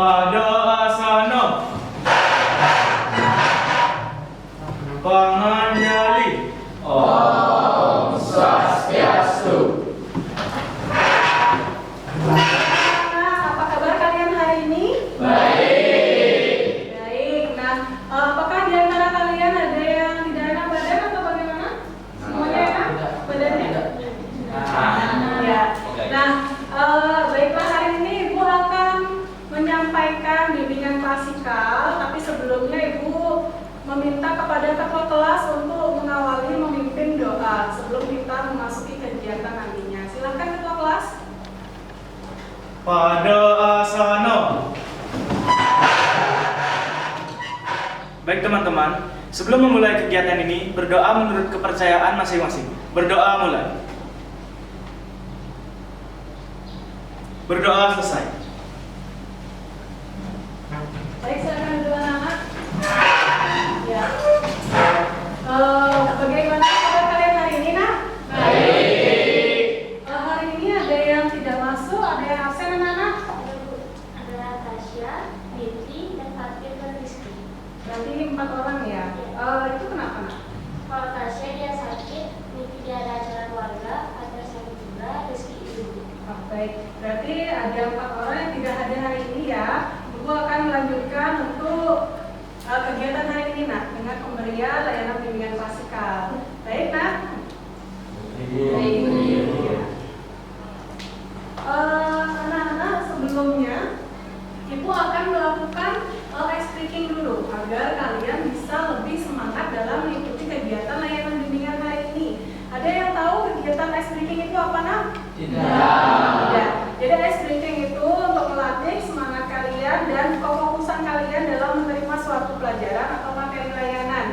Pada asana. Panganjali. Om Swastiastu. Apa kabar kalian hari ini? Baik. Baik. Nah, apakah di antara kalian ada yang tidak enak badan atau bagaimana? Semuanya enak badannya? Ya. Nah, baiklah, hari ini Ibu akan menyampaikan bimbingan klasikal, tapi sebelumnya Ibu meminta kepada ketua kelas untuk mengawali memimpin doa sebelum kita memasuki kegiatan nantinya. Silakan ketua kelas. Pada asana. Baik teman-teman, sebelum memulai kegiatan ini, berdoa menurut kepercayaan masing-masing. Berdoa mulai. Berdoa selesai. Baik, silakan dulu anak-anak. Ya. Bagaimana kabar kalian hari ini, nak? Baik. Hari ini ada yang tidak masuk, ada yang absen, anak-anak? Adalah Tasya, Binti, dan Fatir dan Rizky. Berarti ini 4 orang ya. Itu kenapa, nak? Kalau Tasya dia sakit, Binti dia ada acara keluarga, ada sakit juga, Rizky ibu. Baik, berarti ada 4 orang yang tidak hadir hari ini ya. Ibu akan melanjutkan untuk kegiatan hari ini, nak, dengan pemberian layanan bimbingan klasikal. Baik, nak? Baik, Bu. Anak-anak, sebelumnya Ibu akan melakukan ice breaking dulu agar kalian bisa lebih semangat dalam mengikuti kegiatan layanan bimbingan hari ini. Ada yang tahu kegiatan ice breaking itu apa, nak? Tidak. Jadi ice breaking itu untuk melatih semangat kalian dan kefokusan kalian dalam menerima suatu pelajaran atau materi layanan.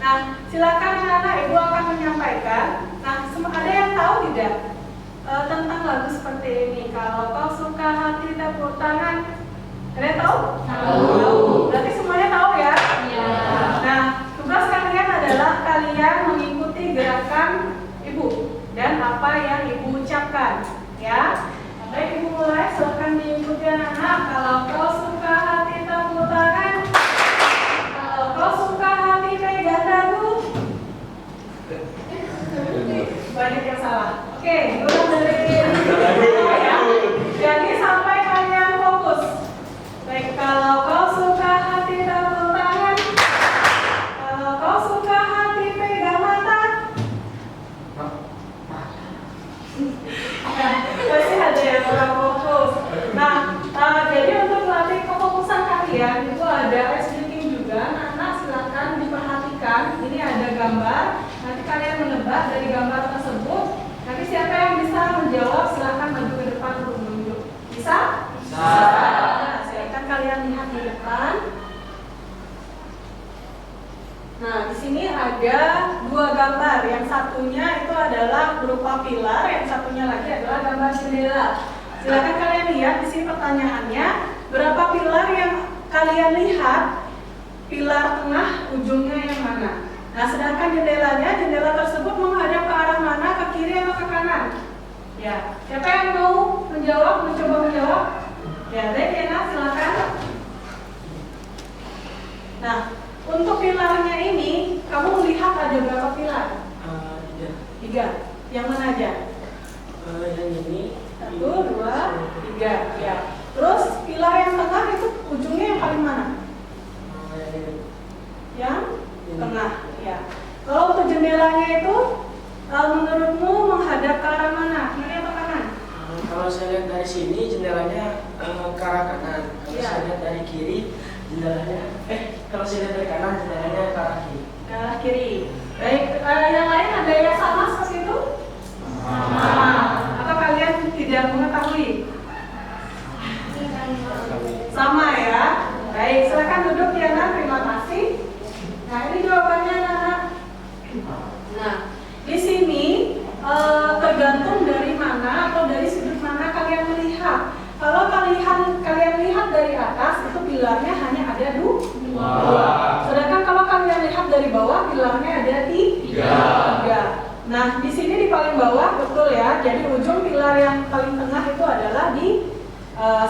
Nah, silakan anak-anak, Ibu akan menyampaikan. Nah, ada yang tahu tidak tentang lagu seperti ini? Kalau kau suka hati tepuk tangan. Ada yang tahu? Tahu. Berarti semuanya tahu ya? Iya. Nah, tugas kalian adalah kalian mengikuti gerakan Ibu dan apa yang Ibu ucapkan, ya. Baik, Ibu mulai. Silakan diikuti anak-anak. Kalau kau suka hati tepuk tangan. Kalau kau suka hati pegang dagu. Banyak yang salah. Oke, ulang dari ya. Jadi sampai kalian fokus. Baik, kalau kau suka hati tepuk tangan. Kalau kau suka hati pegang mata. Nah, pasti ada yang kurang fokus. Nah, jadi untuk melatih kefokusan kalian itu ada ice breaking juga. Anak-anak silakan diperhatikan. Ini ada gambar. Nanti kalian menebak dari gambar tersebut. Nanti siapa yang bisa menjawab silakan maju ke depan untuk menunjuk. Bisa? Bisa. Nah, silakan kalian lihat di depan. Nah, di sini ada 2 gambar. Yang satunya itu adalah berupa pilar, yang satunya lagi adalah gambar jendela. Silakan kalian lihat di sini pertanyaannya, berapa pilar yang kalian lihat? Pilar tengah ujungnya yang mana? Nah, sedangkan jendela tersebut menghadap ke arah mana? Ke kiri atau ke kanan? Ya, siapa yang mau menjawab? Mencoba menjawab? Ya, baik ya, nah, silakan. Nah, untuk pilarnya ini, kamu melihat ada berapa pilar? 3. Yang mana aja? Yang ini 1, 2, 3. Ya. Terus pilar yang tengah itu ujungnya yang paling mana? Yang tengah. Ya. Kalau untuk jendelanya itu, menurutmu menghadap ke arah mana? Kiri atau kanan? kalau saya lihat dari sini jendelanya ke arah kanan. Kalau Iya. saya lihat dari kiri jendelanya kalau saya lihat dari kanan jendelanya ke arah kiri. Ke arah kiri. Baik, yang lain ada yang sama seperti itu? Sama. Atau kalian tidak mengetahui? Sama ya. Baik, silakan duduk ya, Nak. Terima kasih. Nah, ini jawabannya, Nak. Nah, di sini tergantung dari mana atau dari sudut mana kalian melihat. Kalau kalian lihat dari atas, itu pilarnya hanya ada 2. Sedangkan kalau kalian lihat dari bawah, pilarnya ada 3. Nah, di sini di paling bawah, betul ya. Jadi ujung pilar yang paling tengah itu adalah di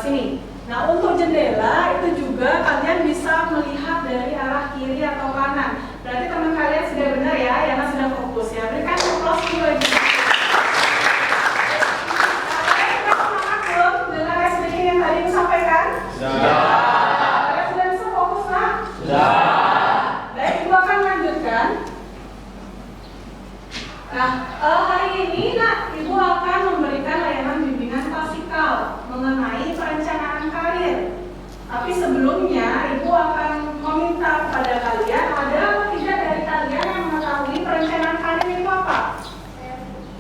sini. Nah, untuk jendela itu juga kalian bisa melihat dari arah kiri atau kanan. Berarti teman kalian sudah benar ya, Yana sudah fokus ya. Berikan aplaus dulu lagi. Kalian sudah semangat belum dengan speaking yang tadi aku sampaikan? Kalian sudah bisa fokus nak? Baik, ibu akan lanjutkan. Nah, hari ini nak, ibu akan memberikan layanan bimbingan klasikal mengenai perencanaan karir. Tapi sebelumnya, ibu akan meminta kepada kalian, ada atau tidak dari kalian yang mengetahui perencanaan karir itu apa?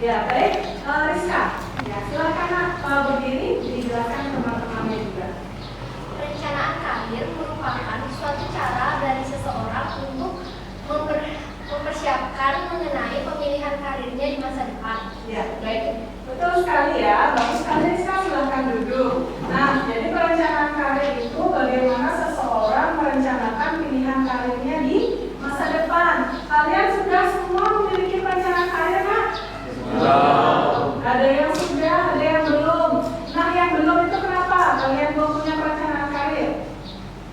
Ya, baik, Rizka. Ya, silakan nak berdiri, dijelaskan teman-temannya juga. Perencanaan karir merupakan suatu cara dari seseorang untuk mempersiapkan mengenai pemilihan karirnya di masa depan. Ya, baik. Betul sekali ya. Bagus sekali, Rizka. Silakan duduk. Nah, jadi perencanaan karir itu bagaimana seseorang merencanakan pilihan karirnya di masa depan. Kalian sudah semua memiliki perencanaan karir, Nak? Ada yang sudah, ada yang belum. Nah, yang belum itu kenapa? Kalian belum punya perencanaan karir?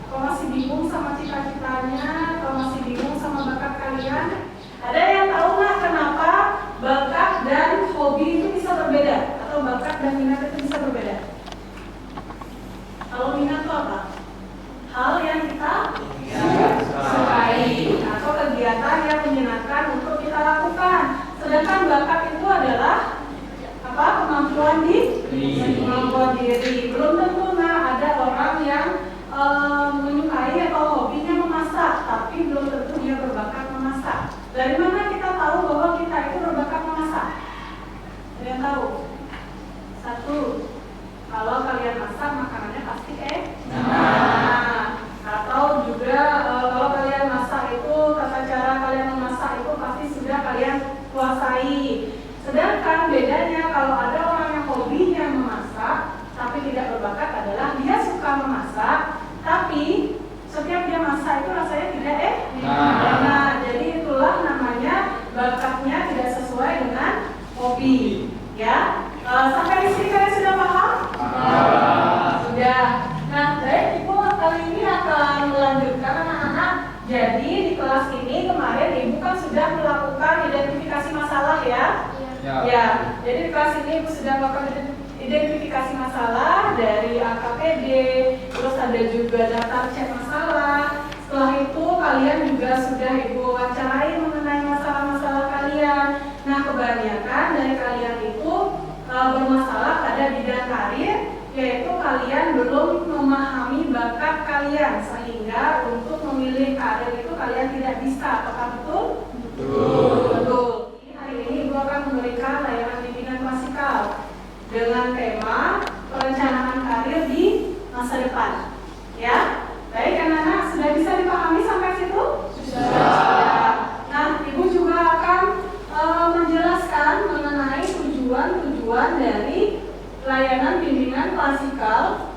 Atau masih bingung sama cita-citanya? Atau masih bingung sama bakat kalian? Ada yang tahu nggak kenapa bakat dan hobi itu bisa berbeda? Atau bakat dan minat itu bisa berbeda? Kalau minat itu apa? Hal yang kita sukai atau kegiatan yang menyenangkan untuk kita lakukan. Sedangkan bakat itu adalah apa? Kemampuan diri. Belum tentu nah ada orang yang menyukai atau hobinya memasak, tapi belum tentu dia berbakat memasak. Dari mana kita tahu bahwa kita itu berbakat memasak? Ada yang tahu? Satu, kalau kalian masak makanannya pasti nah, atau juga kalau kalian masak itu tata cara kalian memasak itu pasti sudah kalian kuasai. Sedangkan bedanya kalau ada orang yang hobinya memasak tapi tidak berbakat adalah dia suka memasak, tapi setiap dia masak itu rasanya tidak nah, jadi itulah namanya bakatnya tidak sesuai dengan hobi. Ya, sampai di sini kalian sudah paham? Sudah. Nah, baik, ibu kali ini akan melanjutkan anak-anak. Jadi di kelas ini kemarin ibu kan sudah melakukan identifikasi masalah ya. Ya, jadi di kelas ini ibu sudah melakukan identifikasi masalah dari AKPD, terus ada juga daftar cek masalah. Setelah itu kalian juga sudah ibu wawancarai mengenai masalah-masalah kalian. Nah, kebanyakan dari kalian itu bermasalah pada bidang karir, yaitu kalian belum memahami bakat kalian sehingga untuk memilih karir itu kalian tidak bisa. Apakah betul? Betul. Hari ini ibu akan memberikan layanan bimbingan klasikal dengan tema perencanaan karir di masa depan. Ya, baik anak-anak, sudah bisa dipahami sampai situ? Sudah. Nah, ibu juga akan menjelaskan mengenai tujuan dari layanan bimbingan klasikal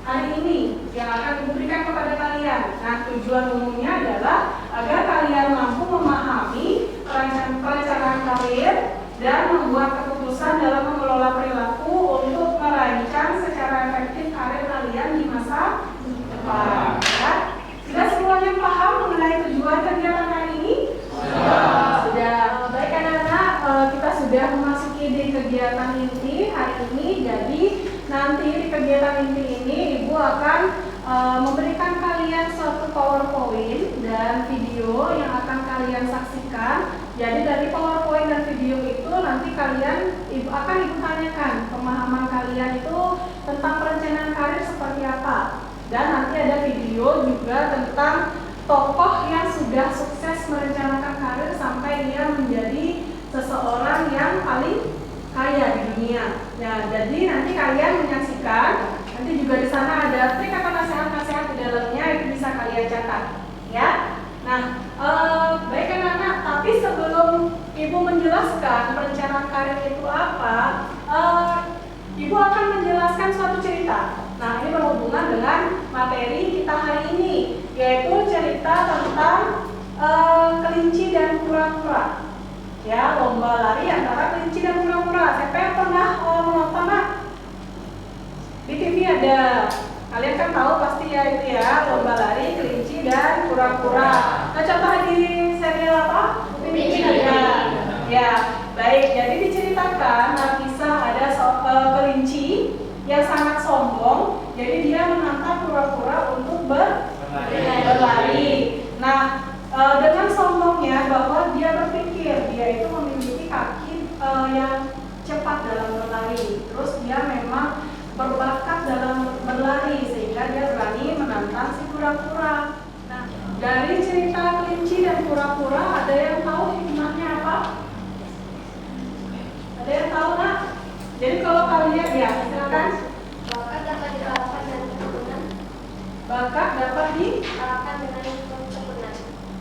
hari ini yang akan diberikan kepada kalian. Nah, tujuan umumnya adalah agar kalian mampu memahami perencanaan karir dan membuat keputusan dalam mengelola perilaku untuk merancang secara efektif karir kalian di masa depan. Ya. Sudah semuanya paham mengenai tujuan kegiatan hari ini? Sudah. Baik anak-anak, kita sudah memasuki di kegiatan inti hari ini. Jadi nanti di kegiatan inti ini ibu akan memberikan kalian suatu PowerPoint dan video yang akan kalian saksikan. Jadi dari PowerPoint dan video itu nanti kalian akan ibu tanyakan pemahaman kalian itu tentang perencanaan karir seperti apa. Dan nanti ada video juga tentang tokoh yang sudah sukses merencanakan karir sampai dia menjadi seseorang yang paling kaya di dunia. Ya, jadi nanti kalian menyaksikan. Nanti juga di sana ada trik atau nasihat-nasihat di dalamnya, itu bisa kalian catat. Ya. Nah, baik anak-anak. Tapi sebelum ibu menjelaskan perencanaan karir itu apa, ibu akan menjelaskan suatu cerita. Nah, ini berhubungan dengan materi kita hari ini, yaitu cerita tentang kelinci dan kura-kura. Ya, lomba lari antara kelinci dan kura-kura. Siapa yang pernah menonton, Nak? Di TV ada. Kalian kan tahu pasti ya itu ya, lomba lari, kelinci, dan kura-kura. Nah, contoh di serial apa? Kelinci ada. Ya, baik. Jadi diceritakan kisah ada kelinci yang sangat sombong. Jadi dia menantang kura-kura untuk berlari. Nah, dengan sombongnya bahwa dia berpikir dia itu memiliki kaki yang cepat dalam berlari. Terus dia memang berbakat dalam berlari sehingga dia berani menantang si kura-kura. Nah, dari cerita kelinci dan kura-kura ada yang tahu hikmahnya apa? Ada yang tahu nggak? Jadi kalau kalian ya silakan. Bakat dapat dikalahkan dengan ketekunan. Bakat dapat Kalahkan dengan ketekunan.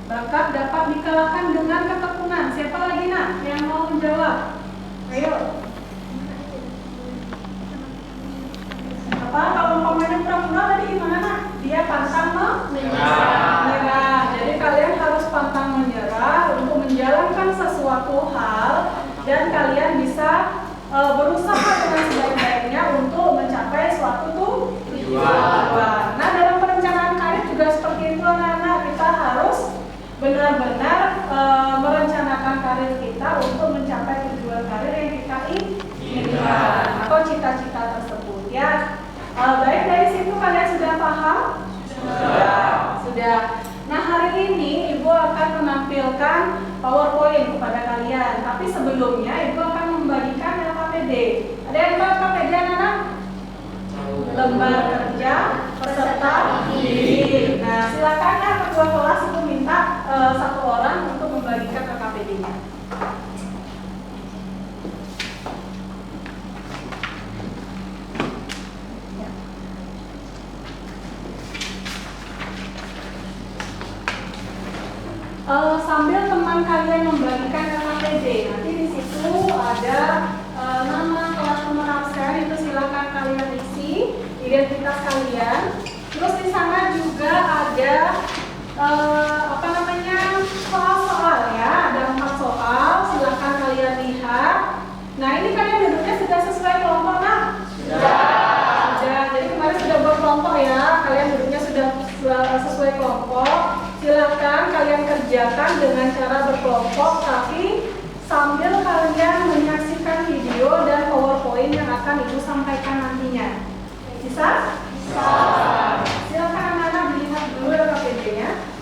Bakat dapat dikalahkan dengan ketekunan. Siapa lagi nak yang mau menjawab? Ayo. Apa kalau umpamanya kura-kura tadi gimana nak? Dia pantang menyerah. Jadi kalian harus pantang menyerah untuk menjalankan sesuatu hal dan kalian bisa berusaha dengan sebaik-baiknya untuk mencapai suatu tujuan. Nah, dalam perencanaan karir juga seperti itu anak-anak. Kita harus benar-benar merencanakan karir kita untuk mencapai tujuan karir yang kita inginkan atau cita-cita tersebut ya. Baik, dari situ kalian sudah paham? Sudah. Nah, hari ini Ibu akan menampilkan PowerPoint kepada kalian. Tapi sebelumnya Ibu akan membagikan LKPD. Ada yang tahu LKPD anak-anak? Lembar kerja peserta didik. Nah, silakan ya ketua kelas Ibu minta satu orang untuk membagikan LKPD-nya. Sambil teman kalian membagikan LKPD, nanti di situ ada nama, kelas, nomor absen, itu silakan kalian isi identitas kalian. Terus di sana juga ada soal-soal ya, ada 4 soal, silakan kalian lihat. Nah, ini kalian duduknya sudah sesuai kelompok nak? Sudah. Jadi kemarin sudah berkelompok ya, kalian duduknya sudah sesuai kelompok. Silakan kalian kerjakan dengan cara berkelompok, tapi sambil kalian menyaksikan video dan PowerPoint yang akan Ibu sampaikan nantinya. Bisa? Bisa. Silakan anak-anak dilihat dulu LKPD-nya.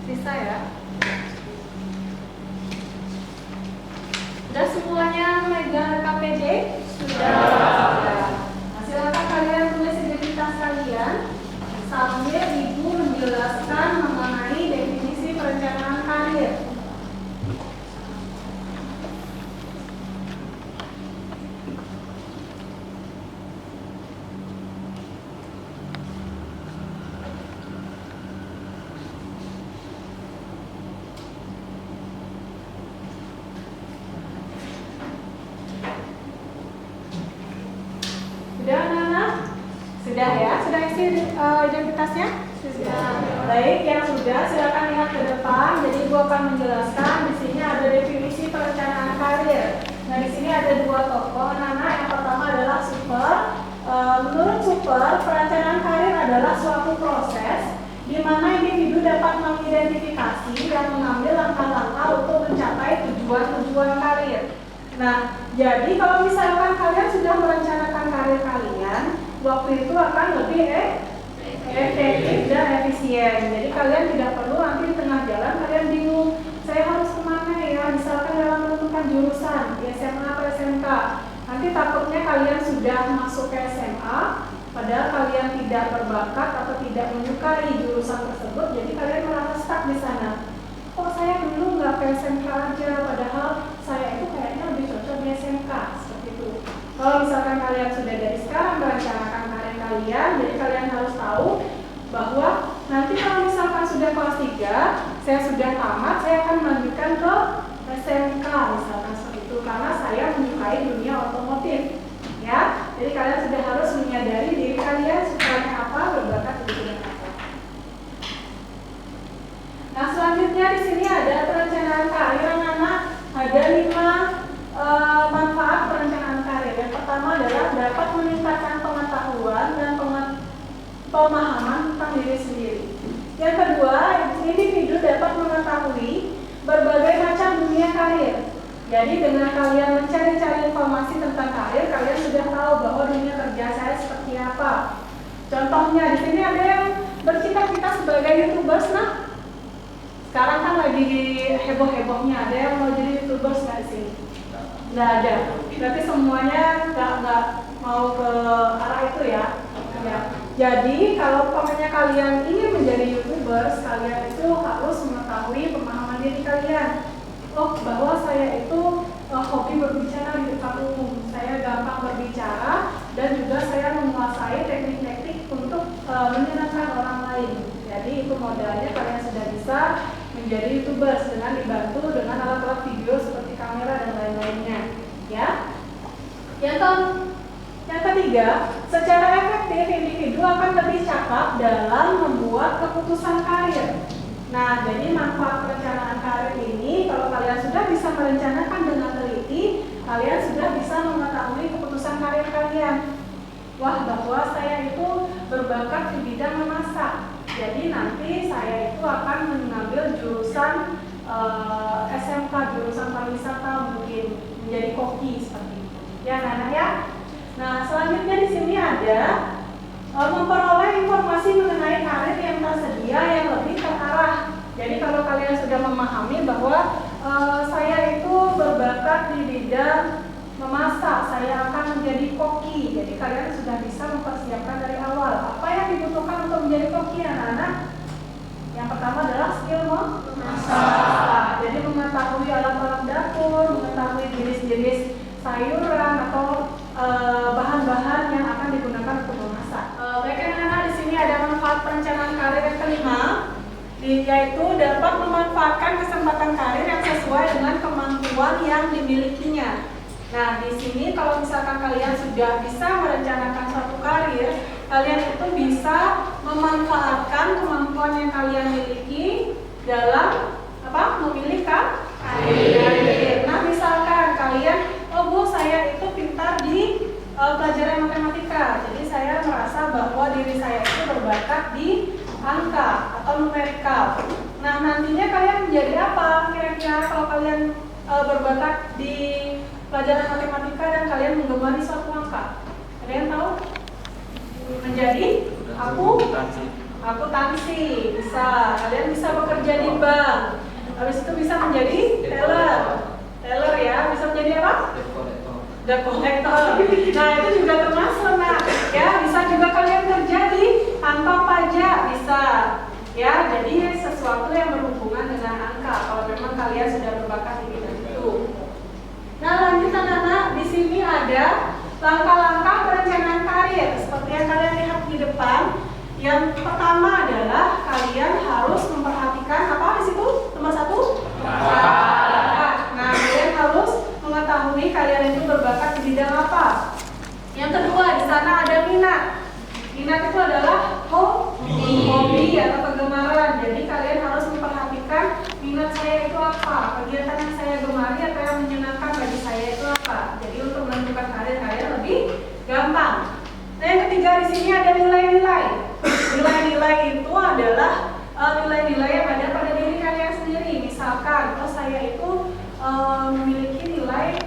Bisa ya? Sudah semuanya memegang KPD? Sudah. Nah, silakan kalian tulis identitas kalian sambil Ibu menjelaskan mengenai definisi perencanaan karir. Sudah anak-anak? Sudah ya? Sudah isi identitasnya? Sudah. Baik, yang sudah silakan lihat ke depan. Jadi Ibu akan menjelaskan di sini ada definisi perencanaan karir. Nah, di sini ada 2 tokoh anak-anak. Yang pertama adalah Super. Menurut Super, perencanaan karir adalah suatu proses di mana individu dapat mengidentifikasi dan mengambil langkah-langkah untuk mencapai tujuan-tujuan karir. Nah, jadi kalau misalkan kalian sudah merencanakan karir kalian, waktu itu akan lebih efektif dan efisien. Jadi kalian tidak perlu nanti di tengah jalan kalian bingung, saya harus kemana ya? Misalkan dalam menentukan jurusan di SMA atau SMK, nanti takutnya kalian sudah masuk ke SMA, padahal kalian tidak berbakat atau tidak menyukai jurusan tersebut, jadi kalian merasa stuck di sana. Kok saya dulu nggak ke SMK aja, padahal saya itu kayaknya lebih cocok di SMK, seperti itu. Kalau misalkan kalian sudah dari sekarang merencanakan karir kalian, jadi kalian harus tahu bahwa nanti kalau misalkan sudah sudah kelas 3, saya sudah tamat, saya akan melanjutkan ke SMK misalkan seperti itu, karena saya menyukai dunia otomotif. Ya, jadi kalian sudah harus menyadari diri kalian sukanya apa, berbakat di bidang apa. Nah, selanjutnya di sini ada perencanaan karir anak-anak. Ada 5 manfaat perencanaan karir. Yang pertama adalah dapat meningkatkan pengetahuan dan pemahaman tentang diri sendiri. Yang kedua, individu dapat mengetahui berbagai macam dunia karir. Jadi dengan kalian mencari-cari informasi tentang karir, kalian sudah tahu bahwa dunia kerja saya seperti apa. Contohnya di sini ada yang bercita-cita sebagai YouTubers. Nah, sekarang kan lagi heboh-hebohnya, ada yang mau jadi YouTubers nggak di sini? Nggak ada. Berarti semuanya nggak mau ke arah itu ya. Ya. Jadi kalau umpamanya kalian ingin menjadi YouTubers, kalian itu harus mengetahui pemahaman diri kalian. Oh, bahwa saya itu hobi berbicara di depan umum, saya gampang berbicara dan juga saya menguasai teknik-teknik untuk menyenangkan orang lain. Jadi itu modalnya kalian sudah bisa menjadi YouTubers dengan dibantu dengan alat-alat video seperti kamera dan lain-lainnya. Ya. Yang ketiga, secara efektif individu akan lebih cakap dalam membuat keputusan karir. Nah, jadi manfaat perencanaan karir ini, kalau kalian sudah bisa merencanakan dengan teliti, kalian sudah bisa mengetahui keputusan karir kalian. Wah, bahwa saya itu berbakat di bidang memasak. Jadi nanti saya itu akan mengambil jurusan SMK, jurusan pariwisata, mungkin menjadi koki seperti itu. Ya, anak-anak ya. Nah, selanjutnya di sini ada memperoleh informasi mengenai karir yang tersedia yang lebih terarah. Jadi kalau kalian sudah memahami bahwa saya itu berbakat di bidang memasak, saya akan menjadi koki. Jadi kalian sudah bisa mempersiapkan dari awal. Apa yang dibutuhkan untuk menjadi koki, anak-anak? Yang pertama adalah skill memasak. Jadi mengetahui alat-alat dapur, mengetahui jenis-jenis sayuran atau bahan-bahan yang akan digunakan untuk memasak. Baik anak-anak, di sini ada manfaat perencanaan karir yang kelima, yaitu dapat memanfaatkan kesempatan karir yang sesuai dengan kemampuan yang dimilikinya. Nah, di sini kalau misalkan kalian sudah bisa merencanakan suatu karir, kalian itu bisa memanfaatkan kemampuan yang kalian miliki dalam memilih karir. Nah, misalkan kalian, oh Bu, saya itu pintar di pelajaran matematika. Jadi saya merasa bahwa diri saya itu berbakat di angka atau numerikal. Nah, nantinya kalian menjadi apa? Kira-kira kalau kalian berbakat di pelajaran matematika dan kalian menggemari suatu angka, ada yang tahu? Menjadi akuntansi, bisa. Kalian bisa bekerja di bank. Habis itu bisa menjadi teller ya. Bisa menjadi apa? Debt collector. Nah, itu juga termasuk. Nah, ya, bisa juga kalian kerja di kantor pajak, bisa. Ya, jadi sesuatu yang berhubungan dengan angka kalau memang kalian sudah berbakat di bidang itu. Nah, lanjut anak-anak, di sini ada langkah-langkah perencanaan karir seperti yang kalian lihat di depan. Yang pertama adalah kalian harus memperhatikan apa di situ? Nomor 1? Nah, kalian harus mengetahui kalian itu berbakat di bidang apa. Yang kedua, di sana ada minat. Minat itu adalah hobi atau kegemaran. Jadi kalian harus memperhatikan minat saya itu apa, kegiatan yang saya gemari atau yang menyenangkan bagi saya itu apa. Jadi untuk menentukan karir kalian lebih gampang. Nah, yang ketiga di sini ada nilai-nilai. Nilai-nilai itu adalah nilai-nilai yang ada pada diri kalian sendiri. Misalkan, oh saya itu memiliki nilai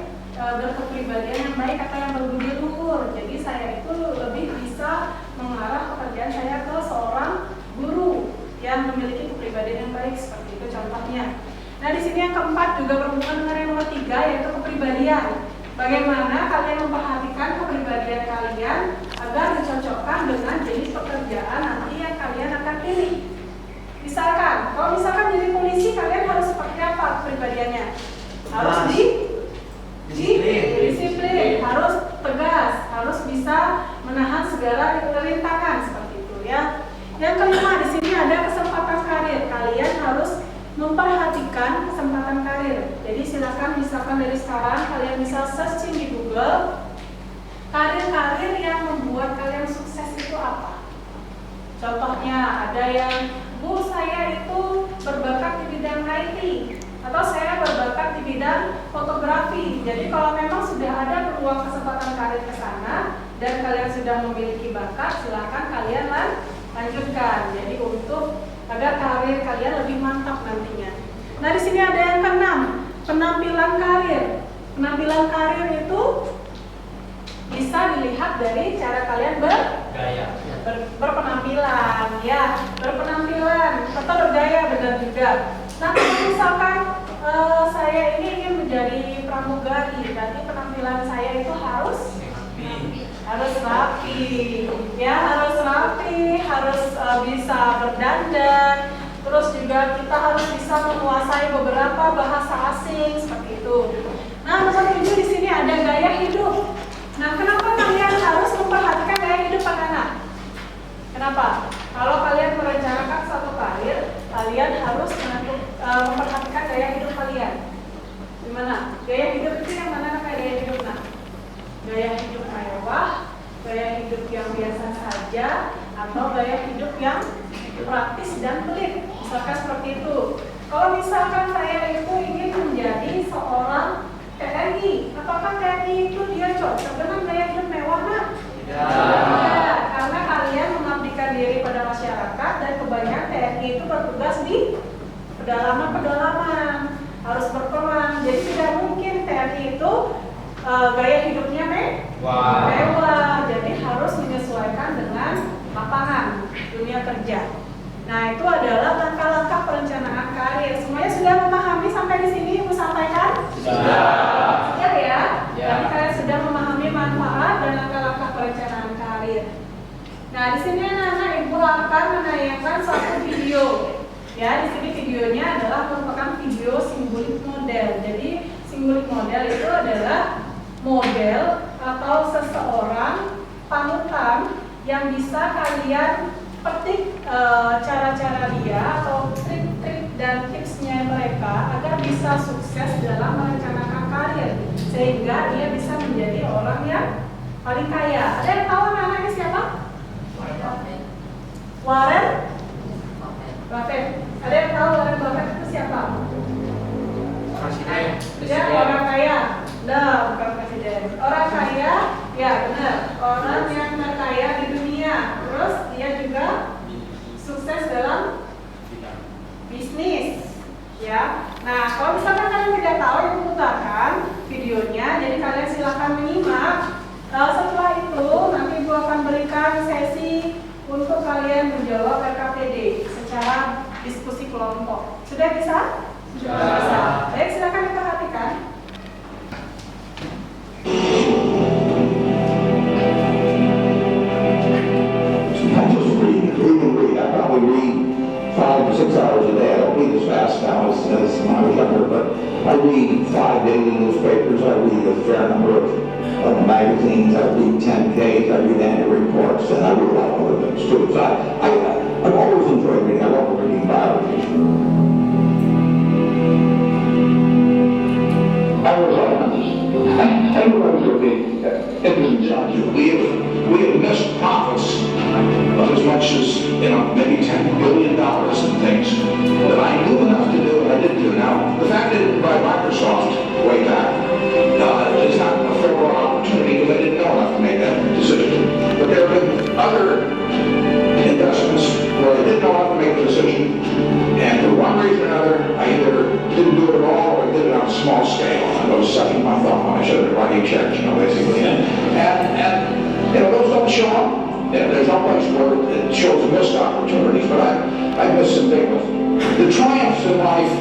berkepribadian yang baik atau yang berbudi luhur. Jadi saya itu lebih bisa mengarah pekerjaan saya ke seorang guru yang memiliki kepribadian yang baik, seperti itu contohnya. Nah, di sini yang keempat juga berhubungan dengan yang nomor 3, yaitu kepribadian. Bagaimana kalian memperhatikan kepribadian kalian agar dicocokkan dengan jenis pekerjaan nanti yang kalian akan pilih. Misalkan, kalau misalkan jadi polisi, kalian harus seperti apa kepribadiannya? Harus disiplin, harus tegas, harus bisa menahan segala rintangan seperti itu ya. Yang kelima, di sini ada kesempatan karir. Jadi silakan misalkan dari sekarang kalian bisa searching di Google karir-karir yang membuat kalian sukses itu apa. Contohnya ada yang, Bu, saya itu berbakat di bidang writing, atau saya berbakat di bidang fotografi. Jadi kalau memang sudah ada peluang kesempatan karir ke sana dan kalian sudah memiliki bakat, silakan kalian lanjutkan. Jadi untuk agar karir kalian lebih mantap nantinya. Nah, di sini ada yang keenam, penampilan karir. Penampilan karir itu bisa dilihat dari cara kalian berpenampilan, ya, berpenampilan atau bergaya, benar juga. Nah, kalau misalkan saya ini ingin menjadi pramugari, berarti penampilan saya itu harus rapi, ya, harus rapi, harus bisa berdandan. Terus juga kita harus bisa menguasai beberapa bahasa asing seperti itu. Nah, nomor 7 di sini ada gaya hidup. Nah, kenapa kalian harus memperhatikan gaya hidup anak-anak? Kenapa? Kalau kalian merencanakan suatu karir, kalian harus memperhatikan gaya hidup kalian. Gimana? Gaya hidup itu yang mana kayak gaya hidup? Nah, gaya hidup mewah, gaya hidup yang biasa saja, atau gaya hidup yang praktis dan pelit. Misalkan seperti itu. Kalau misalkan saya itu ingin menjadi seorang TNI, apakah TNI itu dia cocok dengan gaya hidup mewah? Nah, tidak, karena kalian mengabdikan diri pada masyarakat dan kebanyakan TNI itu bertugas di pedalaman, harus berperang. Jadi tidak mungkin TNI itu gaya hidupnya mewah. Jadi harus menyesuaikan dengan lapangan dunia kerja. Nah, itu adalah langkah-langkah perencanaan karir. Semuanya sudah memahami sampai di sini Ibu sampaikan? Sudah. Siap ya? Ya. Jadi kalian sudah memahami manfaat dan langkah-langkah perencanaan karir. Nah, di sini anak-anak Ibu akan menayangkan satu video. Ya, di sini videonya adalah merupakan video simbolik model. Jadi simbolik model itu adalah model atau seseorang panutan yang bisa kalian petik cara-cara dia atau trik-trik dan tipsnya mereka agar bisa sukses dalam merencanakan karir sehingga dia bisa menjadi orang yang paling kaya. Ada yang tahu anak-anaknya siapa? Warren Buffett. Ada yang tahu Warren Buffett itu siapa? Ya, orang kaya. Nah, bukan presiden. Orang kaya, ya benar. Orang yang terkaya di dunia. Terus dia juga sukses dalam bisnis. Ya. Nah, kalau misalkan kalian tidak tahu, Ibu putarkan videonya. Jadi kalian silakan menyimak. Setelah itu nanti Ibu akan berikan sesi untuk kalian menjawab RKPD secara diskusi kelompok. Sudah bisa? Sudah bisa. Baik, silakan diperhatikan. I just read. I probably read 5 to 6 hours a day. I don't read as fast now as when I was younger, but I read 5 daily newspapers. I read a fair number of magazines. I read 10Ks. I read annual reports, and I read a lot of other things too. So I've always enjoyed reading. I love reading biographies. I was I was looking at we have missed profits of as much as, maybe $10 billion in things that I knew enough to do and I didn't do. Now, the fact that I didn't buy Microsoft way back is not a fair opportunity because I didn't know enough to make that decision. But there have been other investments where I didn't know how to make the decision, and for one reason or another, I either didn't do it at all or I did it on a small scale. I was sucking my thumb when I should have been writing checks, basically. And those don't show up. There's no place where it shows missed opportunities, but I missed some big ones. The triumphs in life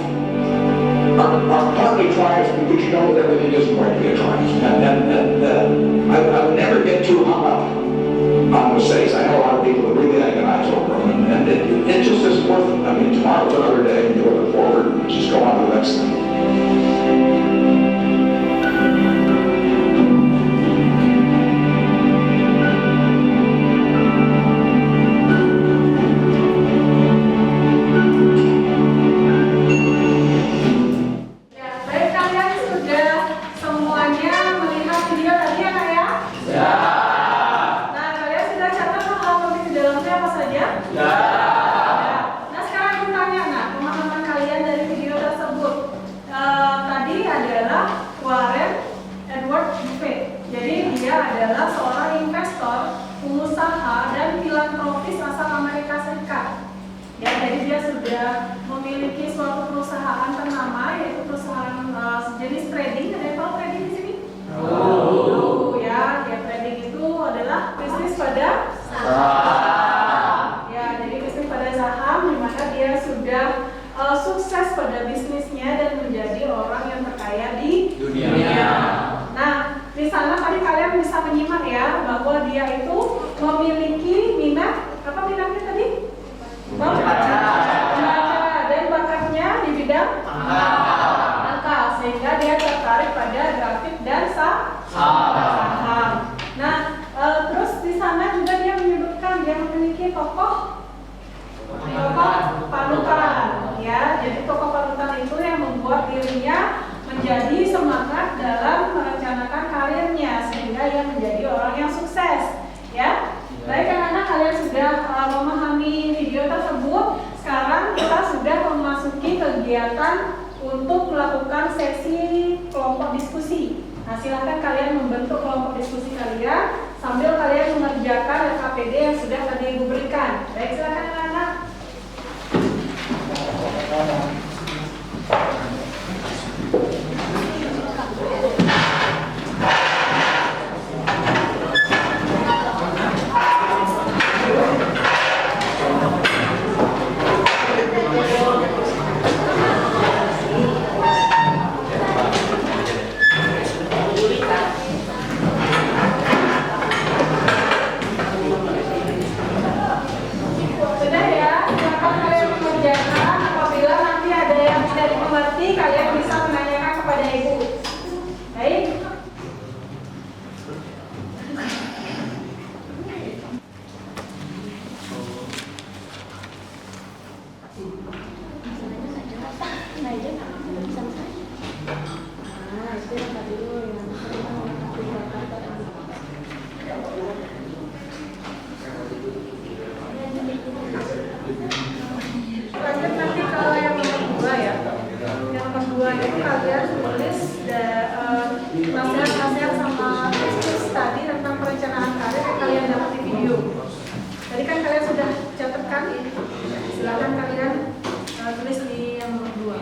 are partly triumphs because you know that everything isn't going to be a triumph. And I would never get too hung up on mistakes. I know a lot of people that really agonize over them, and it just isn't worth it. I mean, tomorrow's another day, and you look forward and just go on to the next thing. Ya, baik, menjadi semangat dalam merencanakan karirnya sehingga ia menjadi orang yang sukses. Ya, baik anak-anak, kalian sudah memahami video tersebut. Sekarang kita sudah memasuki kegiatan untuk melakukan sesi kelompok diskusi. Nah, silakan kalian membentuk kelompok diskusi kalian sambil kalian mengerjakan LKPD yang sudah tadi Ibu berikan. Baik, silakan anak-anak. Sudah ya, silakan kalian mengerjakan. Apabila nanti ada yang tidak dimengerti, kalian bisa menanyakan kepada Ibu. Baik. Lanjut nanti kalau yang nomor 2 ya. Yang nomor 2 itu kalian tulis nasihat-nasihat sama tips tadi tentang perencanaan karir yang kalian dapat di video. Tadi kan kalian sudah catatkan. Silakan kalian tulis di yang nomor 2.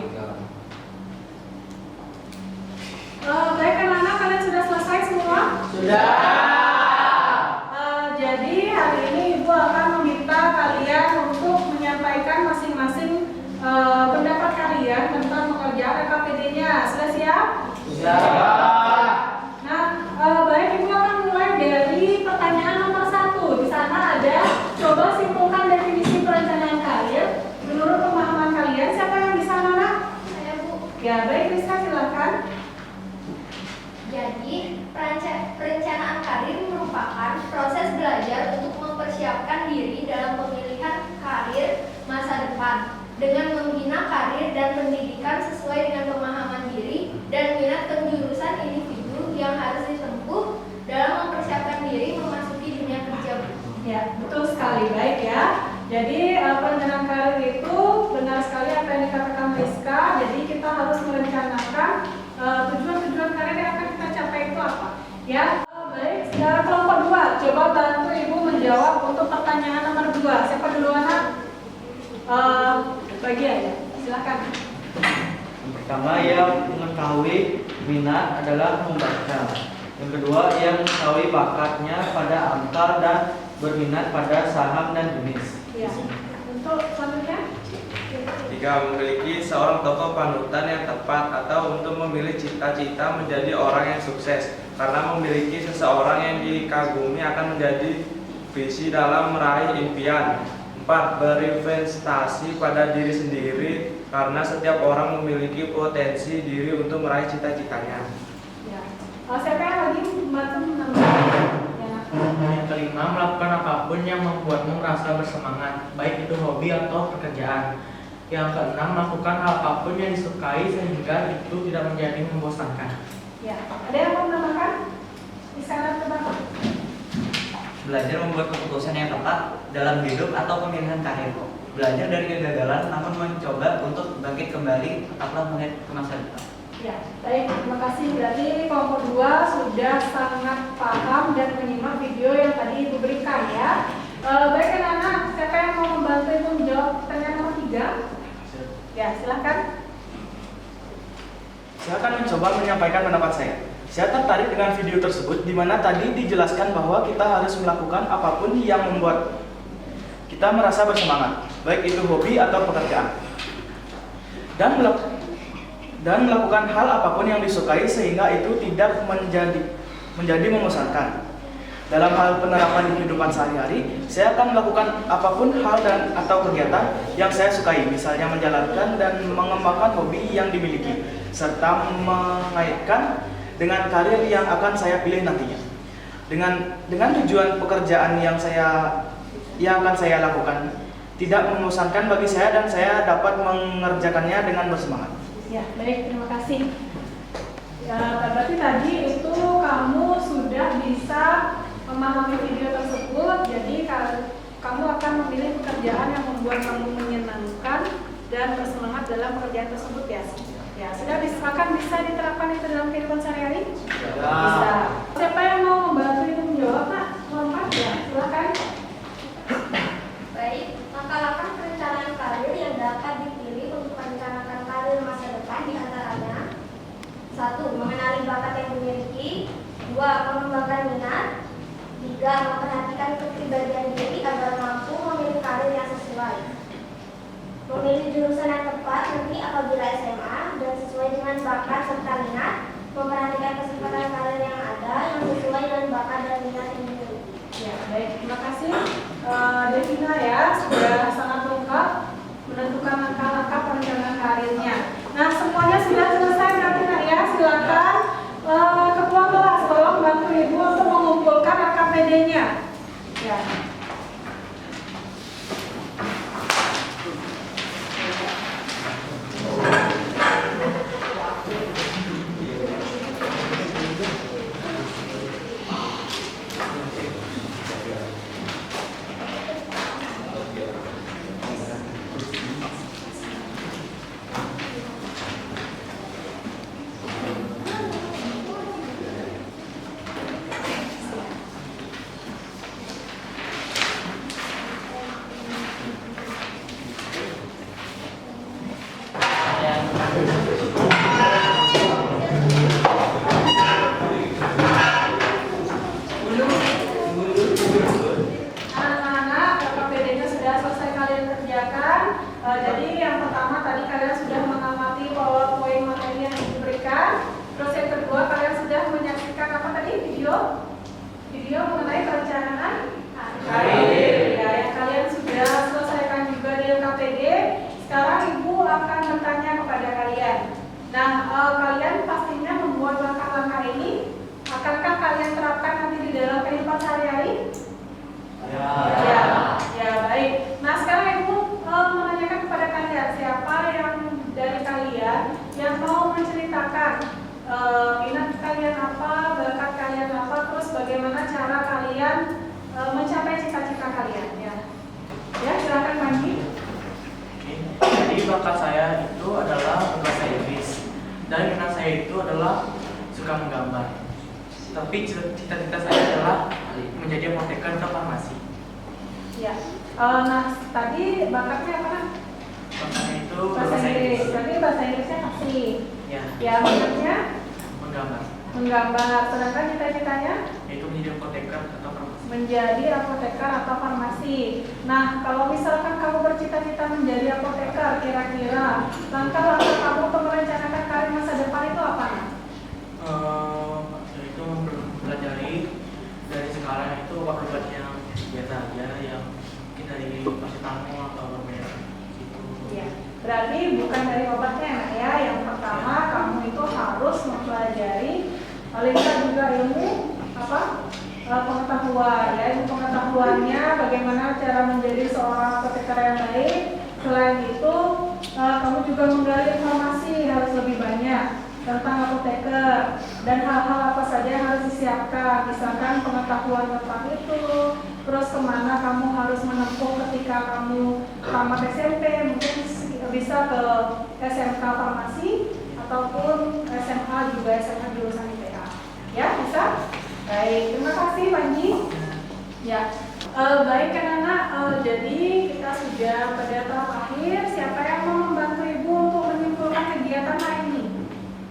Baik anak-anak, kalian sudah selesai semua? Sudah. Jadi hari ini Ibu akan meminta kalian untuk menyampaikan masing-masing pendapat kalian tentang pengerjaan LKPD-nya. Sudah siap? Sudah. Nah, baik, Ibu akan mulai dari pertanyaan nomor 1. Di sana ada, coba simpulkan definisi perencanaan karir menurut pemahaman kalian. Siapa yang bisa, Nana? Saya, Bu. Ya, baik, Rizka, silakan. Jadi, perencanaan karir merupakan proses belajar untuk mempersiapkan diri dalam pemilihan karir masa depan dengan membina karir dan pendidikan sesuai dengan pemahaman diri dan minat penjurusan individu yang harus ditempuh dalam mempersiapkan diri memasuki dunia kerja. Ya, betul sekali, baik ya. Jadi perencanaan karir itu benar sekali apa yang dikatakan Rizka. Jadi kita harus merencanakan tujuan-tujuan karir yang akan kita capai itu apa. Ya, baik. Sekarang kelompok 2, coba bantu Ibu menjawab untuk pertanyaan nomor 2. Siapa dulu anak? Bagi aja, silakan. Yang pertama, yang mengetahui minat adalah membaca. Yang kedua, yang mengetahui bakatnya pada angka dan berminat pada saham dan jenis. Ya, untuk selanjutnya. Jika memiliki seorang tokoh panutan yang tepat atau untuk memilih cita-cita menjadi orang yang sukses, karena memiliki seseorang yang dikagumi akan menjadi visi dalam meraih impian. 4. Berinvestasi pada diri sendiri karena setiap orang memiliki potensi diri untuk meraih cita-citanya. Ya. Siapa yang lagi membantu menambahkan? Ya. Yang kelima, melakukan apapun yang membuatmu merasa bersemangat, baik itu hobi atau pekerjaan. Yang keenam, melakukan hal apapun yang disukai sehingga itu tidak menjadi membosankan. Ya. Ada yang mau menambahkan? Bisa tebak. Belajar membuat keputusan yang tepat dalam hidup atau pemilihan karir. Belajar dari kegagalan namun mencoba untuk bangkit kembali, tetaplah melihat ke masa depan. Ya, baik, terima kasih. Berarti kelompok 2 sudah sangat paham dan menyimak video yang tadi Ibu berikan ya. Baik anak-anak, siapa yang mau membantu Ibu menjawab pertanyaan nomor 3? Ya, silakan. Saya akan mencoba menyampaikan pendapat saya. Saya tertarik dengan video tersebut di mana tadi dijelaskan bahwa kita harus melakukan apapun yang membuat kita merasa bersemangat, baik itu hobi atau pekerjaan. Dan melakukan hal apapun yang disukai sehingga itu tidak menjadi membosankan. Dalam hal penerapan di kehidupan sehari-hari, saya akan melakukan apapun hal dan atau kegiatan yang saya sukai, misalnya menjalankan dan mengembangkan hobi yang dimiliki, serta mengaitkan dengan karir yang akan saya pilih nantinya. Dengan tujuan pekerjaan yang akan saya lakukan tidak membosankan bagi saya dan saya dapat mengerjakannya dengan bersemangat. Ya, baik, terima kasih. Ya, berarti tadi itu kamu sudah bisa memahami video tersebut. Jadi kamu akan memilih pekerjaan yang membuat kamu menyenangkan dan bersemangat dalam pekerjaan tersebut ya. Ya, sudah akan bisa diterapkan itu dalam kehidupan sehari-hari? Bisa. Siapa yang mau membantu ibu menjawab, Pak? Lompat ya, silakan. Baik, langkah-langkah perencanaan karir yang dapat dipilih untuk merencanakan karir masa depan diantaranya: 1. Mengenali bakat yang dimiliki. 2. Mengembangkan minat. 3. Memperhatikan kepribadian diri agar mampu memilih karir yang sesuai. Memilih jurusan yang tepat nanti apabila SMA dan sesuai dengan bakat serta minat. Memperhatikan kesempatan karir yang ada yang sesuai dengan bakat dan minat yang dimiliki. Ya, baik. Terima kasih Devina ya, sudah sangat lengkap menentukan langkah-langkah perencanaan karirnya. Nah, semuanya sudah selesai berarti Nak ya. Silakan ketua kelas tolong bantu Ibu untuk mengumpulkan AKPD-nya. Ya. Anak-anak, AKPD-nya sudah selesai kalian kerjakan. Jadi yang pertama tadi kalian sudah mengamati PowerPoint materi yang diberikan. Terus yang kedua kalian sudah menyaksikan apa tadi video mengenai perencanaan karir. Ya, yang kalian sudah selesaikan juga di LKPD. Sekarang Ibu akan bertanya kepada kalian. Nah, kalian pastinya membuat langkah-langkah ini. Akankah kalian terapkan nanti di dalam kehidupan sehari-hari? Ya, baik. Nah, sekarang Ibu menanyakan kepada kalian, siapa yang dari kalian yang mau menceritakan minat kalian apa, bakat kalian apa, terus bagaimana cara kalian mencapai cita-cita kalian ya. Ya, silakan Panji. Jadi bakat saya itu adalah bahasa Inggris dan minat saya itu adalah suka menggambar. Tapi cita-cita saya adalah menjadi apoteker atau farmasi. Ya. Nah, tadi bakatnya apa kan? Bakatnya itu Bahasa Inggris. Berarti bahasa Inggrisnya pasti. Ya, Ya, minatnya menggambar. menggambar. Sedangkan cita-citanya Yaitu menjadi apoteker atau farmasi. menjadi apoteker atau farmasi. Nah, kalau misalkan kamu bercita-cita menjadi apoteker, kira-kira langkah-langkah kamu untuk merencanakan karir masa depan itu apa? Yaitu mempelajari dari sekarang itu obat-obat yang biasa aja yang kita dari paracetamol atau obat gitu. Ya, berarti bukan dari obatnya ya. Yang pertama kamu itu harus mempelajari, paling tidak juga ilmu apa? Pengetahuan ya, ilmu pengetahuannya bagaimana cara menjadi seorang apoteker yang baik. Selain itu kamu juga menggali informasi harus lebih banyak tentang apoteker dan hal-hal apa saja yang harus disiapkan, misalkan pengetahuan tentang itu, terus kemana kamu harus menempuh ketika kamu tamat SMP, mungkin bisa ke SMK farmasi ataupun SMA juga SMA jurusan IPA. Ya, bisa? Baik, terima kasih Panji. Ya, baik anak-anak, jadi kita sudah pada tahap akhir. Siapa yang mau membantu Ibu untuk menyimpulkan kegiatan hari ini?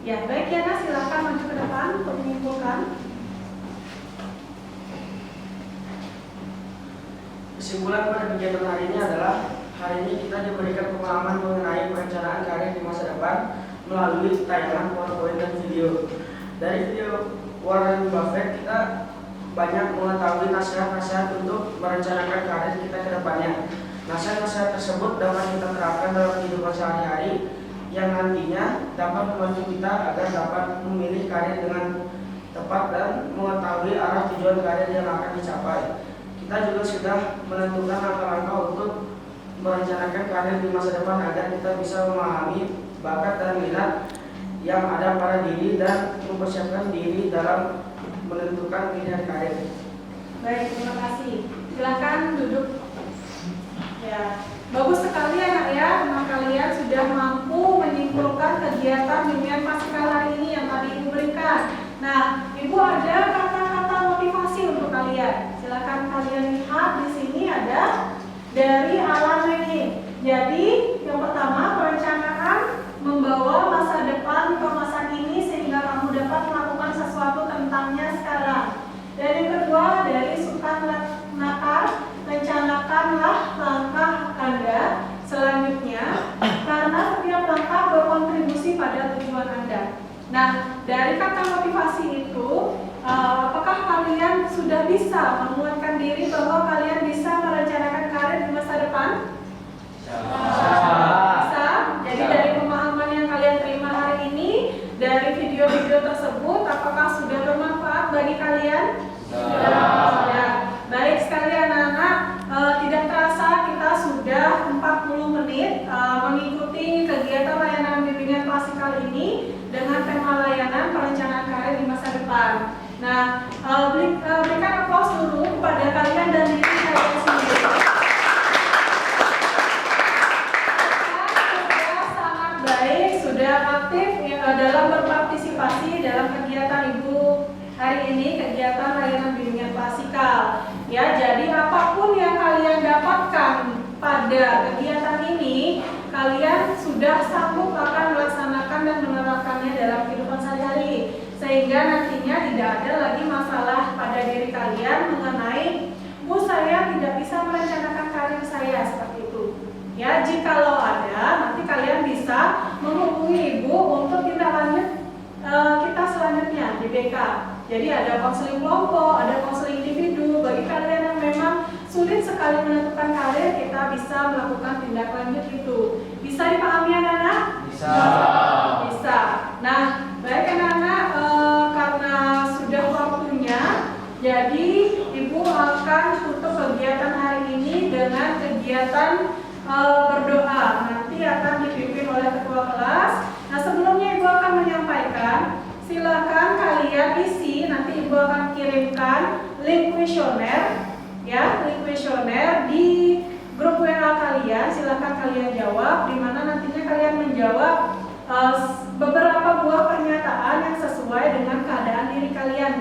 Ya, baik ya Nak, silakan maju ke depan untuk menyimpulkan. Kesimpulan pada kegiatan hari ini adalah hari ini kita diberikan pengalaman mengenai perencanaan karir di masa depan melalui tayangan PowerPoint dan video. Dari video Warren Buffett kita banyak mengetahui nasihat-nasihat untuk merencanakan karir kita ke depannya. Nasihat-nasihat tersebut dapat kita terapkan dalam kehidupan sehari-hari yang nantinya dapat membantu kita agar dapat memilih karir dengan tepat dan mengetahui arah tujuan karir yang akan dicapai. Kita juga sudah menentukan langkah-langkah untuk merencanakan karir di masa depan agar kita bisa memahami bakat dan minat yang ada pada diri dan mempersiapkan diri dalam menentukan pilihan karir. Baik, terima kasih. Silakan duduk. Ya, bagus sekali anak ya, teman kalian sudah mampu menyimpulkan kegiatan bimbingan paskah hari ini yang tadi Ibu berikan. Nah, Ibu ada kata-kata motivasi untuk kalian. Silakan kalian lihat di sini ada dari Alan ini. Jadi, yang pertama perencanaan membawa masa depan ke masa kini sehingga kamu dapat melakukan sesuatu tentangnya sekarang. Dan yang kedua dari Sukan Nakar, rencanakanlah langkah Anda selanjutnya karena setiap langkah berkontribusi pada tujuan Anda. Nah, dari kata motivasi itu, apakah kalian sudah bisa menguatkan diri bahwa kalian bisa merencanakan karir di masa depan? Bisa. Jadi dari pemahaman yang kalian terima hari ini, dari video-video tersebut, apakah sudah bermanfaat bagi kalian? Sudah. Baik sekali anak-anak, tidak terasa kita sudah 40 menit mengikuti kegiatan layanan bimbingan klasikal ini dengan tema layanan perencanaan karir di masa depan. Nah, berikan aplaus dulu kepada kalian dan diri kalian sendiri. Sudah sangat baik, sudah aktif dalam berpartisipasi dalam kegiatan Ibu hari ini, kegiatan layanan bimbingan klasikal. Ya, jadi apapun yang kalian dapatkan pada kegiatan ini, kalian sudah sanggup akan melaksanakan dan menerapkannya dalam kehidupan sehari-hari, sehingga nantinya tidak ada lagi masalah pada diri kalian mengenai, Bu, saya tidak bisa merencanakan karir saya seperti itu. Ya, jikalau ada, nanti kalian bisa menghubungi Ibu untuk tindak lanjut kita selanjutnya di BK. Jadi ada konseling kelompok, ada konseling individu. Bagi kalian yang memang sulit sekali menentukan karir, kita bisa melakukan tindak lanjut itu. Bisa dipahami anak-anak? Bisa. Bisa. Nah, baik anak-anak, karena sudah waktunya, jadi Ibu akan tutup kegiatan hari ini dengan kegiatan berdoa. Nanti akan dipimpin oleh ketua kelas. Nah, sebelumnya Ibu akan menyampaikan, silakan kalian isi, nanti Ibu akan kirimkan link kuesioner, ya, link kuesioner di grup WA kalian. Silakan kalian jawab, di mana nantinya kalian menjawab beberapa buah pernyataan yang sesuai dengan keadaan diri kalian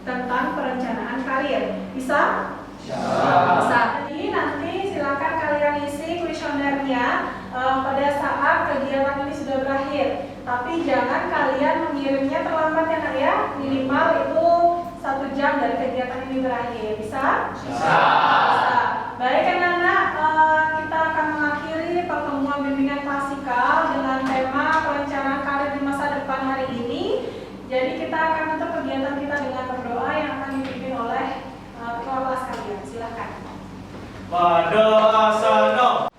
tentang perencanaan karir. Bisa? Bisa. Jadi nanti silakan kalian isi kuesionernya pada saat kegiatan ini sudah berakhir. Tapi jangan kalian mengirimnya terlambat ya nak ya. Minimal itu 1 jam dari kegiatan ini berakhir. Bisa? Bisa. Baik anak-anak, kita akan mengakhiri pertemuan bimbingan klasikal dengan tema perencanaan karir di masa depan hari ini. Jadi kita akan tutup kegiatan kita dengan berdoa yang akan dipimpin oleh ketua kelas kalian. Silakan. Padasana.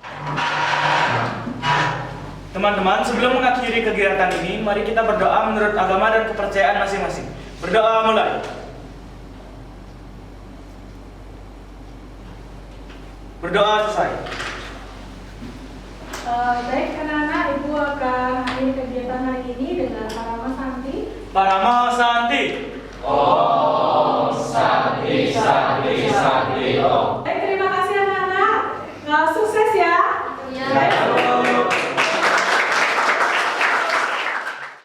Teman-teman, sebelum mengakhiri kegiatan ini, mari kita berdoa menurut agama dan kepercayaan masing-masing. Berdoa mulai. Berdoa selesai. Baik anak-anak, Ibu akan akhiri kegiatan hari ini dengan Parama Santi. Parama Santi. Om